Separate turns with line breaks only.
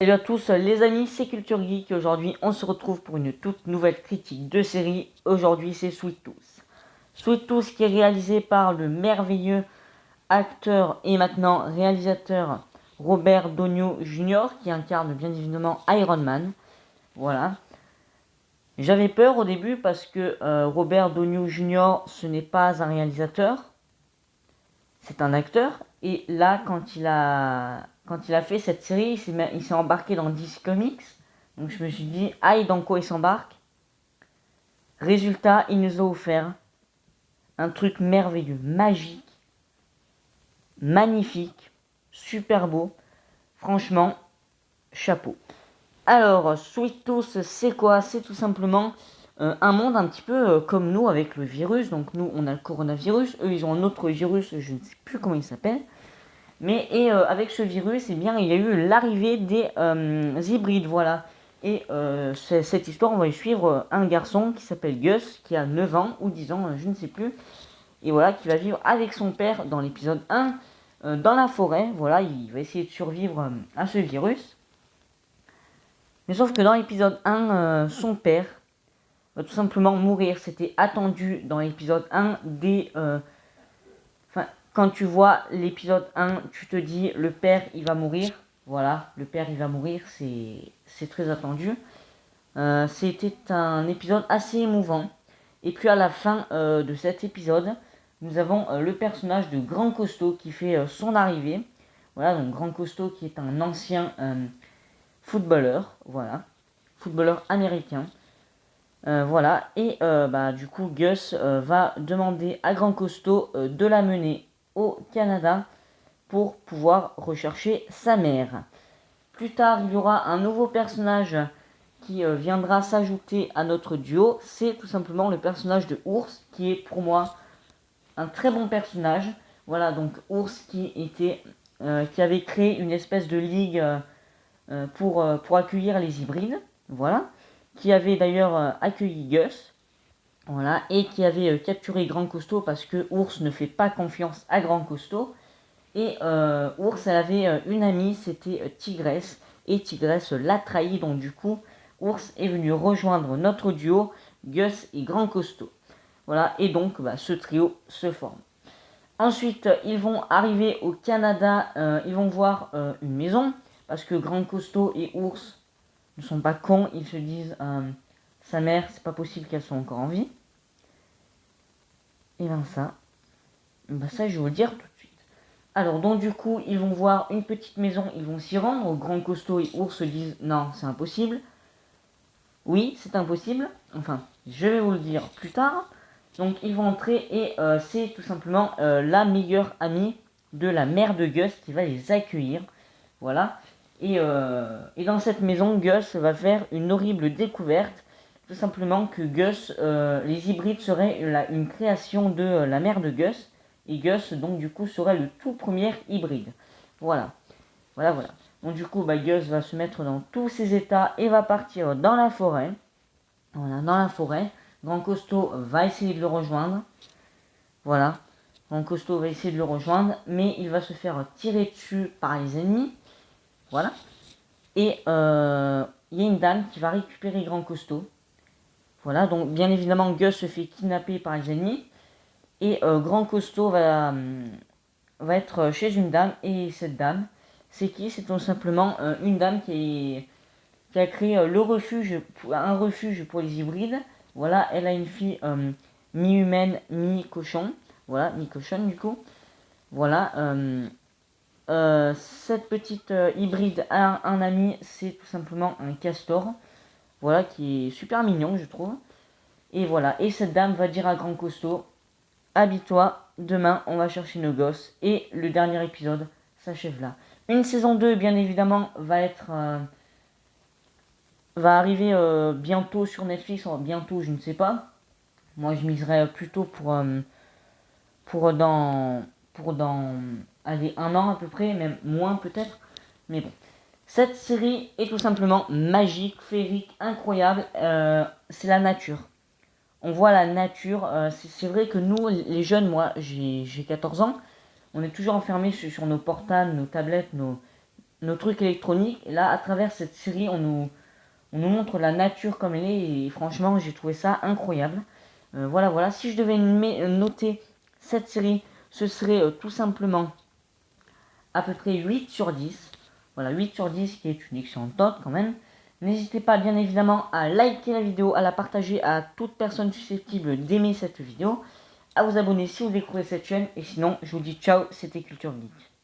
Salut à tous les amis, c'est Culture Geek. Aujourd'hui on se retrouve pour une toute nouvelle critique de série. Aujourd'hui c'est Sweet Tooth. Sweet Tooth qui est réalisé par le merveilleux acteur et maintenant réalisateur Robert Downey Jr. qui incarne bien évidemment Iron Man. Voilà. J'avais peur au début parce que Robert Downey Jr. ce n'est pas un réalisateur, c'est un acteur. Et là, quand il a fait cette série, il s'est embarqué dans DC Comics. Donc je me suis dit, aïe, dans quoi il s'embarque? Résultat, il nous a offert un truc merveilleux, magique, magnifique, super beau. Franchement, chapeau. Alors, Sweet Tooth, c'est quoi? C'est tout simplement un monde un petit peu comme nous avec le virus. Donc nous, on a le coronavirus. Eux, ils ont un autre virus, je ne sais plus comment il s'appelle. Mais avec ce virus, eh bien, il y a eu l'arrivée des hybrides, voilà. Et cette histoire, on va y suivre un garçon qui s'appelle Gus, qui a 9 ans ou 10 ans, je ne sais plus. Et voilà, qui va vivre avec son père dans l'épisode 1, dans la forêt. Voilà, il va essayer de survivre à ce virus. Mais sauf que dans l'épisode 1, son père va tout simplement mourir. C'était attendu dans l'épisode 1 dès... quand tu vois l'épisode 1, tu te dis le père il va mourir. Voilà, le père il va mourir, c'est très attendu. C'était un épisode assez émouvant. Et puis à la fin de cet épisode, nous avons le personnage de Grand Costaud qui fait son arrivée. Voilà, donc Grand Costaud qui est un ancien footballeur, voilà, footballeur américain. Voilà, et du coup Gus va demander à Grand Costaud de la mener au Canada pour pouvoir rechercher sa mère. Plus tard, il y aura un nouveau personnage qui viendra s'ajouter à notre duo. C'est tout simplement le personnage de Ours, qui est pour moi un très bon personnage. Voilà, donc Ours qui avait créé une espèce de ligue pour accueillir les hybrides. Voilà, qui avait d'ailleurs accueilli Gus. Voilà, et qui avait capturé Grand Costaud parce que Ours ne fait pas confiance à Grand Costaud. Et Ours, elle avait une amie, c'était Tigresse. Et Tigresse l'a trahi, donc du coup, Ours est venu rejoindre notre duo, Gus et Grand Costaud. Voilà, et donc ce trio se forme. Ensuite, ils vont arriver au Canada, ils vont voir une maison, parce que Grand Costaud et Ours ne sont pas cons, ils se disent sa mère, c'est pas possible qu'elle soit encore en vie. Et ça, je vais vous le dire tout de suite. Alors, donc du coup, ils vont voir une petite maison, ils vont s'y rendre. Grand Costaud et Ours se disent non, c'est impossible. Oui, c'est impossible. Enfin, je vais vous le dire plus tard. Donc, ils vont entrer et c'est tout simplement la meilleure amie de la mère de Gus qui va les accueillir. Voilà. Et dans cette maison, Gus va faire une horrible découverte. Tout simplement que Gus, les hybrides seraient une création de la mère de Gus. Et Gus, donc du coup, serait le tout premier hybride. Voilà. Voilà. Donc du coup, Gus va se mettre dans tous ses états et va partir dans la forêt. Voilà, dans la forêt. Grand Costaud va essayer de le rejoindre. Voilà. Grand Costaud va essayer de le rejoindre, mais il va se faire tirer dessus par les ennemis. Voilà. Et il y a une dame qui va récupérer Grand Costaud. Voilà, donc bien évidemment, Gus se fait kidnapper par les ennemis. Et Grand Costaud va être chez une dame. Et cette dame, c'est qui? C'est tout simplement une dame qui a créé un refuge pour les hybrides. Voilà, elle a une fille mi-humaine, mi-cochon. Voilà, mi-cochonne du coup. Voilà, cette petite hybride a un ami, c'est tout simplement un castor. Voilà, qui est super mignon, je trouve. Et voilà, et cette dame va dire à Grand Costaud, habille-toi, demain on va chercher nos gosses. Et le dernier épisode s'achève là. Une saison 2, bien évidemment, va arriver bientôt sur Netflix. Bientôt, je ne sais pas. Moi, je miserais plutôt pour dans allez, un an à peu près, même moins peut-être. Mais bon. Cette série est tout simplement magique, féerique, incroyable. C'est la nature. On voit la nature. C'est vrai que nous, les jeunes, moi j'ai 14 ans, on est toujours enfermés sur nos portables, nos tablettes, nos nos trucs électroniques. Et là, à travers cette série, on nous montre la nature comme elle est. Et franchement, j'ai trouvé ça incroyable. Voilà. Si je devais noter cette série, ce serait tout simplement à peu près 8 sur 10. Voilà, 8 sur 10 qui est une excellente note quand même. N'hésitez pas bien évidemment à liker la vidéo, à la partager à toute personne susceptible d'aimer cette vidéo, à vous abonner si vous découvrez cette chaîne. Et sinon, je vous dis ciao, c'était Culture Geek.